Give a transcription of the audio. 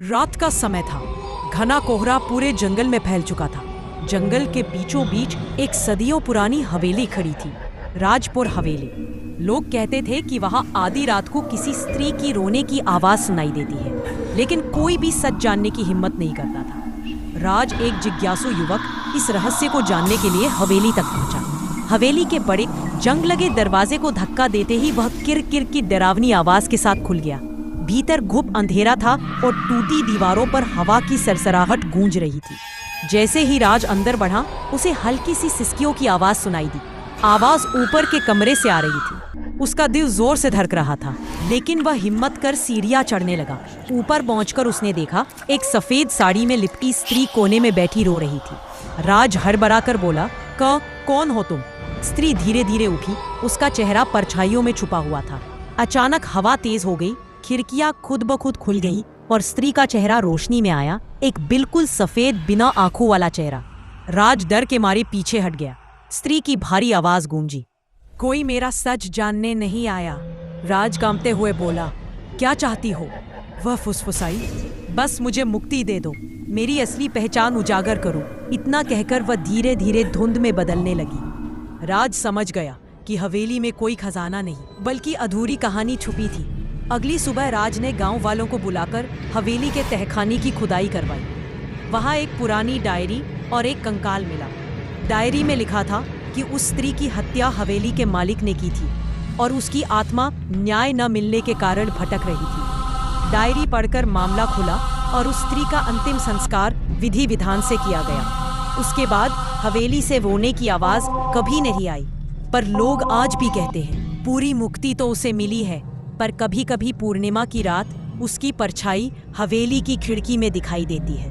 रात का समय था। घना कोहरा पूरे जंगल में फैल चुका था। जंगल के बीचों बीच एक सदियों पुरानी हवेली खड़ी थी, राजपुर हवेली। लोग कहते थे कि वहां आधी रात को किसी स्त्री की रोने की आवाज सुनाई देती है, लेकिन कोई भी सच जानने की हिम्मत नहीं करता था। राज, एक जिज्ञासु युवक, इस रहस्य को जानने के लिए हवेली तक पहुंचा। हवेली के बड़े जंग लगे दरवाजे को धक्का देते ही वह किर किर की डरावनी आवाज के साथ खुल गया। भीतर घुप अंधेरा था और टूटी दीवारों पर हवा की सरसराहट गूंज रही थी। जैसे ही राज अंदर बढ़ा, उसे हल्की सी सिसकियों की आवाज सुनाई दी। आवाज ऊपर के कमरे से आ रही थी। उसका दिल जोर से धड़क रहा था, लेकिन वह हिम्मत कर सीढ़ियां चढ़ने लगा। ऊपर पहुंचकर उसने देखा, एक सफेद साड़ी में लिपटी स्त्री कोने में बैठी रो रही थी। राज हड़बड़ा कर बोला, कौन हो तुम? स्त्री धीरे धीरे उठी। उसका चेहरा परछाइयों में छुपा हुआ था। अचानक हवा तेज हो गई, खिड़कियां खुद ब खुद खुल गई और स्त्री का चेहरा रोशनी में आया, एक बिल्कुल सफेद बिना आंखों वाला चेहरा। राज डर के मारे पीछे हट गया। स्त्री की भारी आवाज गूंजी, कोई मेरा सच जानने नहीं आया। राज कांपते हुए बोला, क्या चाहती हो? वह फुसफुसाई, बस मुझे मुक्ति दे दो, मेरी असली पहचान उजागर करो। इतना कहकर वह धीरे धीरे धुंध में बदलने लगी। राज समझ गया कि हवेली में कोई खजाना नहीं, बल्कि अधूरी कहानी छुपी थी। अगली सुबह राज ने गांव वालों को बुलाकर हवेली के तहखाने की खुदाई करवाई। वहां एक पुरानी डायरी और एक कंकाल मिला। डायरी में लिखा था कि उस स्त्री की हत्या हवेली के मालिक ने की थी और उसकी आत्मा न्याय न मिलने के कारण भटक रही थी। डायरी पढ़कर मामला खुला और उस स्त्री का अंतिम संस्कार विधि विधान से किया गया। उसके बाद हवेली से रोने की आवाज कभी नहीं आई। पर लोग आज भी कहते हैं, पूरी मुक्ति तो उसे मिली है, पर कभी कभी पूर्णिमा की रात उसकी परछाई हवेली की खिड़की में दिखाई देती है।